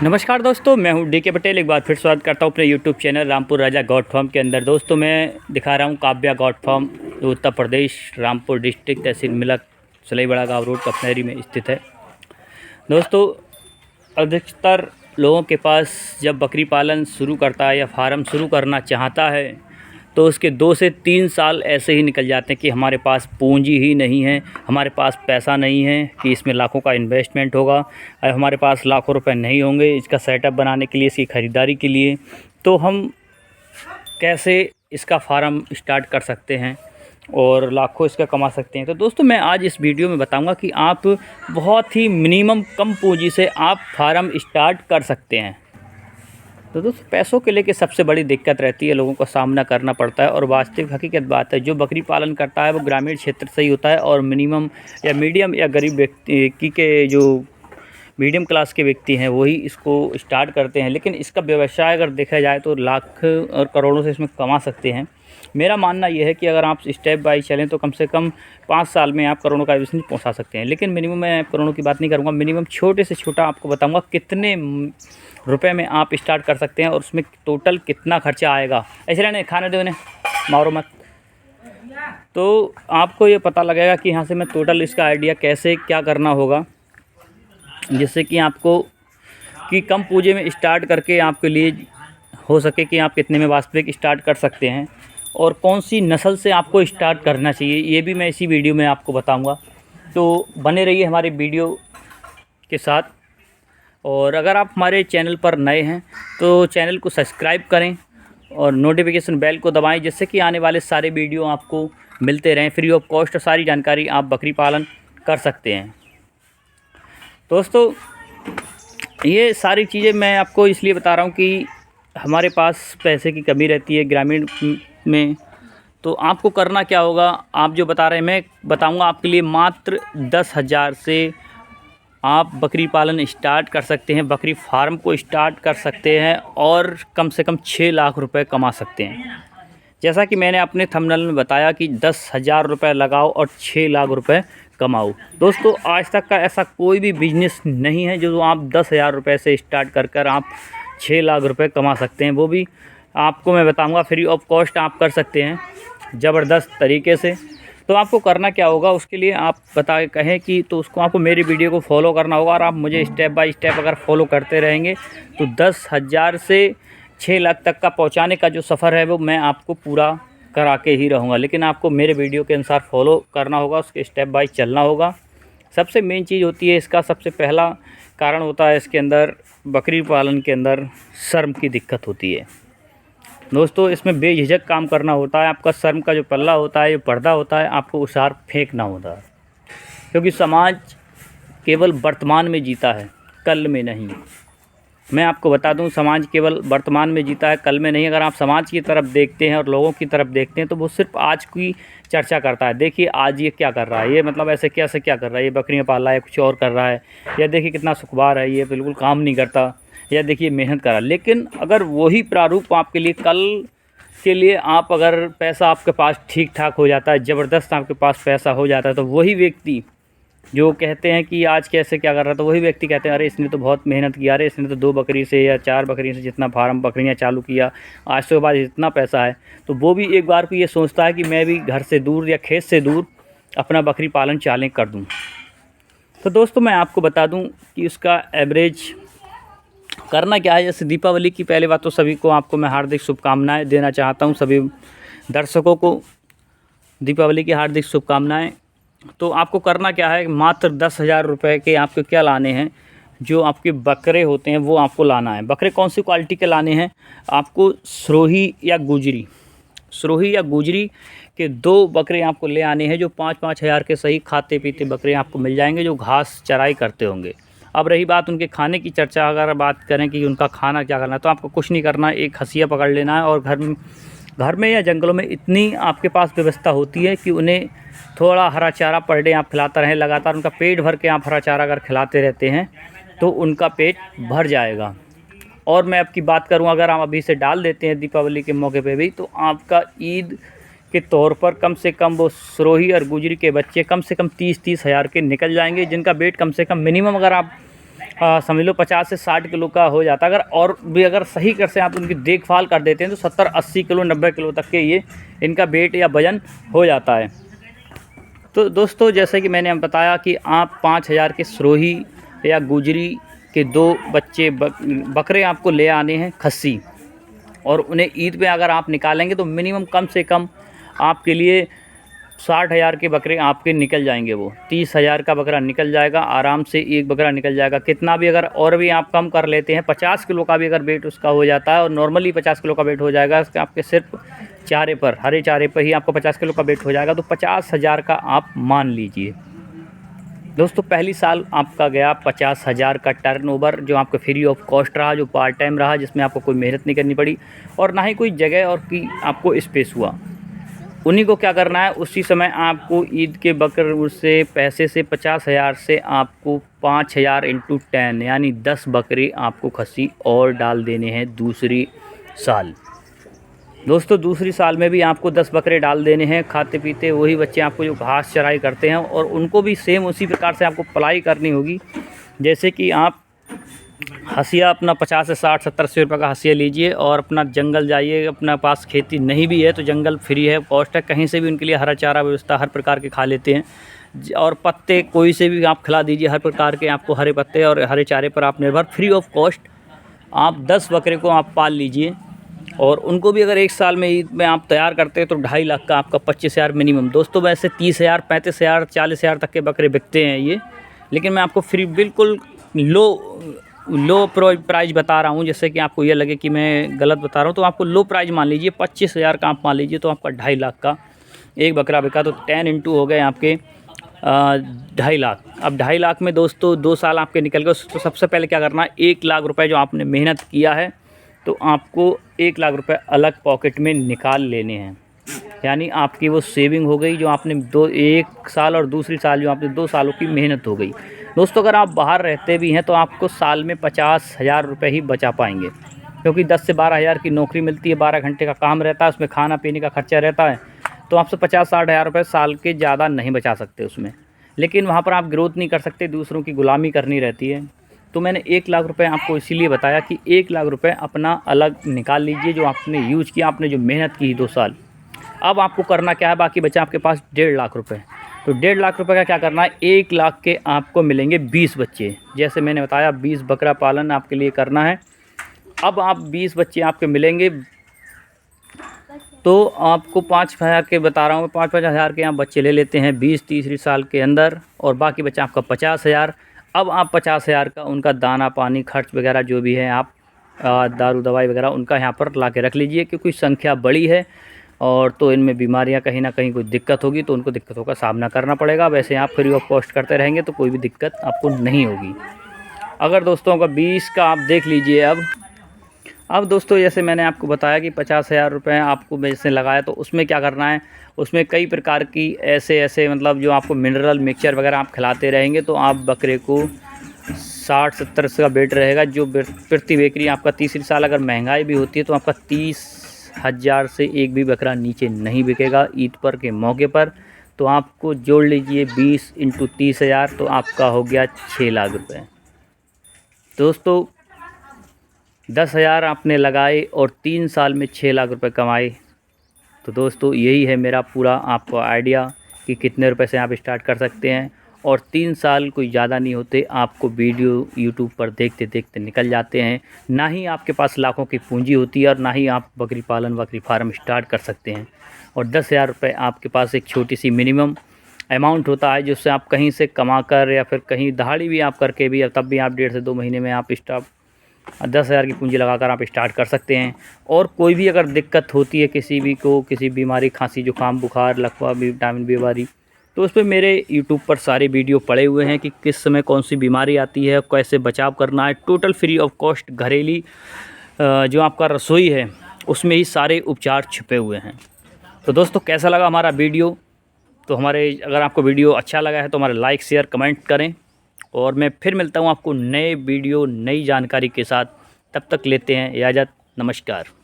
नमस्कार दोस्तों, मैं हूं डी के पटेल। एक बार फिर स्वागत करता हूं अपने यूट्यूब चैनल रामपुर राजा गॉड फार्म के अंदर। दोस्तों मैं दिखा रहा हूं काव्या गॉड फार्म, जो उत्तर प्रदेश रामपुर डिस्ट्रिक्ट तहसील मिलक सलईबड़ा गाँव रोड कपनेरी में स्थित है। दोस्तों अधिकतर लोगों के पास जब बकरी पालन शुरू करता है या फार्म शुरू करना चाहता है तो उसके 2 से 3 साल ऐसे ही निकल जाते हैं कि हमारे पास पूंजी ही नहीं है, हमारे पास पैसा नहीं है कि इसमें लाखों का इन्वेस्टमेंट होगा, और हमारे पास लाखों रुपए नहीं होंगे इसका सेटअप बनाने के लिए, इसकी ख़रीदारी के लिए। तो हम कैसे इसका फार्म स्टार्ट कर सकते हैं और लाखों इसका कमा सकते हैं। तो दोस्तों मैं आज इस वीडियो में बताऊंगा कि आप बहुत ही मिनिमम कम पूंजी से आप फार्म स्टार्ट कर सकते हैं। तो दोस्तों पैसों के लेके सबसे बड़ी दिक्कत रहती है, लोगों को सामना करना पड़ता है, और वास्तविक हकीकत बात है जो बकरी पालन करता है वो ग्रामीण क्षेत्र से ही होता है, और मिनिमम या मीडियम या गरीब व्यक्ति के जो मीडियम क्लास के व्यक्ति हैं वही इसको स्टार्ट करते हैं। लेकिन इसका व्यवसाय अगर देखा जाए तो लाख और करोड़ों से इसमें कमा सकते हैं। मेरा मानना यह है कि अगर आप स्टेप बाय चलें तो कम से कम 5 साल में आप करोड़ों का बिजनेस पहुंचा सकते हैं। लेकिन मिनिमम मैं करोड़ों की बात नहीं करूंगा, मिनिमम छोटे से छोटा आपको बताऊंगा कितने रुपए में आप स्टार्ट कर सकते हैं और उसमें टोटल कितना खर्चा आएगा। ऐसे रहने खाने दो, उन्हें मारो मत। तो आपको ये पता लगेगा कि यहाँ से मैं टोटल इसका आइडिया कैसे क्या करना होगा, जिससे कि आपको कि कम पूंजी में स्टार्ट करके आपके लिए हो सके कि आप कितने में वास्तविक स्टार्ट कर सकते हैं, और कौन सी नस्ल से आपको स्टार्ट करना चाहिए ये भी मैं इसी वीडियो में आपको बताऊंगा। तो बने रहिए हमारे वीडियो के साथ। और अगर आप हमारे चैनल पर नए हैं तो चैनल को सब्सक्राइब करें और नोटिफिकेशन बेल को दबाएं, जिससे कि आने वाले सारे वीडियो आपको मिलते रहें फ्री ऑफ कॉस्ट, और सारी जानकारी आप बकरी पालन कर सकते हैं। दोस्तों ये सारी चीज़ें मैं आपको इसलिए बता रहा हूँ कि हमारे पास पैसे की कमी रहती है ग्रामीण में। तो आपको करना क्या होगा, आप जो बता रहे हैं मैं बताऊंगा आपके लिए। मात्र 10,000 से आप बकरी पालन स्टार्ट कर सकते हैं, बकरी फार्म को स्टार्ट कर सकते हैं और कम से कम 6 लाख रुपए कमा सकते हैं। जैसा कि मैंने अपने थंबनेल में बताया कि 10,000 रुपये लगाओ और 6 लाख रुपए कमाओ। दोस्तों आज तक का ऐसा कोई भी बिजनेस नहीं है जो आप 10,000 रुपये से स्टार्ट कर आप 6 लाख रुपए कमा सकते हैं। वो भी आपको मैं बताऊंगा फ्री ऑफ कॉस्ट आप कर सकते हैं ज़बरदस्त तरीके से। तो आपको करना क्या होगा, उसके लिए आप बता कहें कि तो उसको आपको मेरी वीडियो को फॉलो करना होगा, और आप मुझे स्टेप बाय स्टेप अगर फॉलो करते रहेंगे तो 10,000 से 6 लाख तक का पहुंचाने का जो सफ़र है वो मैं आपको पूरा करा के ही रहूँगा। लेकिन आपको मेरे वीडियो के अनुसार फॉलो करना होगा, उसके स्टेप बाय चलना होगा। सबसे मेन चीज़ होती है इसका, सबसे पहला कारण होता है इसके अंदर बकरी पालन के अंदर शर्म की दिक्कत होती है। दोस्तों इसमें बेझिझक काम करना होता है। आपका शर्म का जो पल्ला होता है, जो पर्दा होता है, आपको उसार फेंकना होता है, क्योंकि समाज केवल वर्तमान में जीता है, कल में नहीं। मैं आपको बता दूं समाज केवल वर्तमान में जीता है, कल में नहीं। अगर आप समाज की तरफ देखते हैं और लोगों की तरफ देखते हैं तो वो सिर्फ आज की चर्चा करता है। देखिए आज ये क्या कर रहा है, ये मतलब ऐसे कैसे क्या कर रहा है, ये बकरियां पाल रहा है, कुछ और कर रहा है, या देखिए कितना सुखबार है, ये बिल्कुल काम नहीं करता, या देखिए मेहनत कर रहा है। लेकिन अगर वही प्रारूप आपके लिए कल के लिए आप अगर पैसा आपके पास ठीक ठाक हो जाता है, ज़बरदस्त आपके पास पैसा हो जाता है, तो वही व्यक्ति जो कहते हैं कि आज कैसे क्या कर रहा है, तो वही व्यक्ति कहते हैं अरे इसने तो बहुत मेहनत किया, अरे इसने तो 2 बकरी से या 4 बकरी से जितना फार्म बकरियां चालू किया, आज के बाद इतना पैसा है। तो वो भी एक बार को ये सोचता है कि मैं भी घर से दूर या खेत से दूर अपना बकरी पालन चालू कर दूँ। तो दोस्तों मैं आपको बता दूँ कि उसका एवरेज करना क्या है। जैसे दीपावली की पहले बात तो सभी को आपको मैं हार्दिक शुभकामनाएं देना चाहता हूं, सभी दर्शकों को दीपावली की हार्दिक शुभकामनाएं। तो आपको करना क्या है, मात्र 10,000 रुपये के आपको क्या लाने हैं, जो आपके बकरे होते हैं वो आपको लाना है। बकरे कौन सी क्वालिटी के लाने हैं, आपको सिरोही या गुजरी के 2 बकरे आपको ले आने हैं, जो 5-5 हज़ार के सही खाते पीते बकरे आपको मिल जाएंगे, जो घास चराई करते होंगे। अब रही बात उनके खाने की चर्चा, अगर बात करें कि उनका खाना क्या करना है, तो आपको कुछ नहीं करना है, एक हंसिया पकड़ लेना है, और घर में या जंगलों में इतनी आपके पास व्यवस्था होती है कि उन्हें थोड़ा हरा चारा पर डे आप खिलाते रहें, लगातार उनका पेट भर के आप हरा चारा अगर खिलाते रहते हैं तो उनका पेट भर जाएगा। और मैं आपकी बात करूं, अगर आप अभी से डाल देते हैं दीपावली के मौके पे भी, तो आपका ईद के तौर पर कम से कम वो सिरोही और गुजरी के बच्चे कम से कम 30-30 हज़ार के निकल जाएंगे, जिनका वेट कम से कम मिनिमम अगर आप समझ लो 50 से 60 किलो का हो जाता है। और भी अगर सही कर से आप उनकी देखभाल कर देते हैं तो 70-80 किलो 90 किलो तक के ये इनका वेट या वज़न हो जाता है। तो दोस्तों जैसे कि मैंने बताया कि आप 5000 के सिरोही या गुजरी के 2 बच्चे बकरे आपको ले आने हैं खस्सी, और उन्हें ईद पे अगर आप निकालेंगे तो मिनिमम कम से कम आपके लिए 60,000 के बकरे आपके निकल जाएंगे। वो 30,000 का बकरा निकल जाएगा आराम से, एक बकरा निकल जाएगा। कितना भी अगर और भी आप कम कर लेते हैं, 50 किलो का भी अगर वेट उसका हो जाता है और नॉर्मली 50 किलो का वेट हो जाएगा, इसका आपके सिर्फ चारे पर, हरे चारे पर ही आपको 50 किलो का वेट हो जाएगा, तो 50,000 का आप मान लीजिए। दोस्तों पहली साल आपका गया 50,000 का टर्नओवर, जो आपका फ्री ऑफ कॉस्ट रहा, जो पार्ट टाइम रहा, जिसमें आपको कोई मेहनत नहीं करनी पड़ी और ना ही कोई जगह और की आपको स्पेस हुआ। उन्हीं को क्या करना है, उसी समय आपको ईद के बकरे से पैसे से 50,000 से आपको 5,000 × 10 यानी 10 बकरे आपको खस्सी और डाल देने हैं दूसरी साल। दोस्तों दूसरी साल में भी आपको 10 बकरे डाल देने हैं, खाते पीते वही बच्चे आपको जो घास चराई करते हैं, और उनको भी सेम उसी प्रकार से आपको पलाई करनी होगी। जैसे कि आप हंसिया अपना 50 से 60 70 रुपये का हंसिया लीजिए और अपना जंगल जाइए। अपना पास खेती नहीं भी है तो जंगल फ्री है, कॉस्ट है, कहीं से भी उनके लिए हरा चारा व्यवस्था हर प्रकार के खा लेते हैं, और पत्ते कोई से भी आप खिला दीजिए, हर प्रकार के आपको हरे पत्ते और हरे चारे पर आप निर्भर, फ्री ऑफ कॉस्ट आप 10 बकरे को आप पाल लीजिए। और उनको भी अगर एक साल में ईद में आप तैयार करते हैं तो 2.5 लाख का आपका 25,000 मिनिमम। दोस्तों वैसे 30,000 35,000 40,000 तक के बकरे बिकते हैं ये, लेकिन मैं आपको फ्री बिल्कुल लो प्राइस बता रहा हूँ, जिससे कि आपको ये लगे कि मैं गलत बता रहा हूँ। तो आपको लो प्राइस मान लीजिए, 25,000 का आप मान लीजिए, तो आपका 2.5 लाख का एक बकरा बिका, तो 10 × हो गए आपके 2.5 लाख। अब 2.5 लाख में दोस्तों 2 साल आपके निकल गए। तो सबसे पहले क्या करना है, 1 लाख रुपए जो आपने मेहनत किया है तो आपको 1 लाख रुपए अलग पॉकेट में निकाल लेने हैं, यानी आपकी वो सेविंग हो गई जो आपने 1 साल और दूसरी साल जो आपने 2 सालों की मेहनत हो गई। दोस्तों अगर आप बाहर रहते भी हैं तो आपको साल में 50,000 रुपये ही बचा पाएंगे, क्योंकि 10 से 12,000 की नौकरी मिलती है, 12 घंटे का काम रहता है, उसमें खाना पीने का खर्चा रहता है, तो आपसे 50-60 हज़ार रुपये साल के ज़्यादा नहीं बचा सकते उसमें। लेकिन वहाँ पर आप ग्रोथ नहीं कर सकते, दूसरों की गुलामी करनी रहती है। तो मैंने 1 लाख रुपए आपको इसीलिए बताया कि 1 लाख रुपए अपना अलग निकाल लीजिए, जो आपने यूज़ किया, आपने जो मेहनत की 2 साल। अब आपको करना क्या है, बाकी बचा आपके पास 1.5 लाख रुपए। तो 1.5 लाख रुपए का क्या करना है, 1 लाख के आपको मिलेंगे 20 बच्चे। जैसे मैंने बताया 20 बकरा पालन आपके लिए करना है। अब आप 20 बच्चे आपके मिलेंगे तो आपको 5,000 के बता रहा हूँ, 5-5 हज़ार के आप बच्चे ले लेते हैं 20-30 साल के अंदर, और बाकी बचा आपका 50,000। अब आप 50,000 का उनका दाना पानी खर्च वगैरह जो भी है, आप दारू दवाई वगैरह उनका यहाँ पर ला के रख लीजिए, क्योंकि संख्या बड़ी है और तो इनमें बीमारियाँ कहीं ना कहीं कोई दिक्कत होगी तो उनको दिक्कतों का सामना करना पड़ेगा। वैसे आप फ्री ऑफ कॉस्ट करते रहेंगे तो कोई भी दिक्कत आपको नहीं होगी। अगर दोस्तों का 20 का आप देख लीजिए। अब दोस्तों जैसे मैंने आपको बताया कि 50,000 रुपये आपको जैसे लगाया, तो उसमें क्या करना है, उसमें कई प्रकार की ऐसे मतलब जो आपको मिनरल मिक्सचर वगैरह आप खिलाते रहेंगे तो आप बकरे को 60-70 का वेट रहेगा, जो प्रति बकरी आपका तीसरी साल अगर महंगाई भी होती है तो आपका 30,000 से एक भी बकरा नीचे नहीं बिकेगा ईद पर के मौके पर। तो आपको जोड़ लीजिए 20 × 30,000, तो आपका हो गया 6 लाख रुपये। दोस्तों 10,000 आपने लगाए और 3 साल में 6 लाख रुपए कमाए। तो दोस्तों यही है मेरा पूरा आपको आइडिया कि कितने रुपए से आप स्टार्ट कर सकते हैं, और 3 साल कोई ज़्यादा नहीं होते, आपको वीडियो यूट्यूब पर देखते देखते निकल जाते हैं। ना ही आपके पास लाखों की पूंजी होती है और ना ही आप बकरी पालन बकरी फार्म स्टार्ट कर सकते हैं। और 10,000 रुपये आपके पास एक छोटी सी मिनिमम अमाउंट होता है, जिससे आप कहीं से कमा कर या फिर कहीं दहाड़ी भी आप करके भी, तब भी आप 1.5 से 2 महीने में आप 10,000 की पूंजी लगाकर आप स्टार्ट कर सकते हैं। और कोई भी अगर दिक्कत होती है किसी भी को, किसी बीमारी, खांसी जुकाम बुखार लकवा विटामिन बीमारी, तो उस पर मेरे यूट्यूब पर सारे वीडियो पड़े हुए हैं कि किस समय कौन सी बीमारी आती है, कैसे बचाव करना है। टोटल फ्री ऑफ कॉस्ट घरेली जो आपका रसोई है उसमें ही सारे उपचार छिपे हुए हैं। तो दोस्तों कैसा लगा हमारा वीडियो, तो अगर आपको वीडियो अच्छा लगा है तो हमारे लाइक शेयर कमेंट करें, और मैं फिर मिलता हूँ आपको नए वीडियो नई जानकारी के साथ। तब तक लेते हैं इजाज़त, नमस्कार।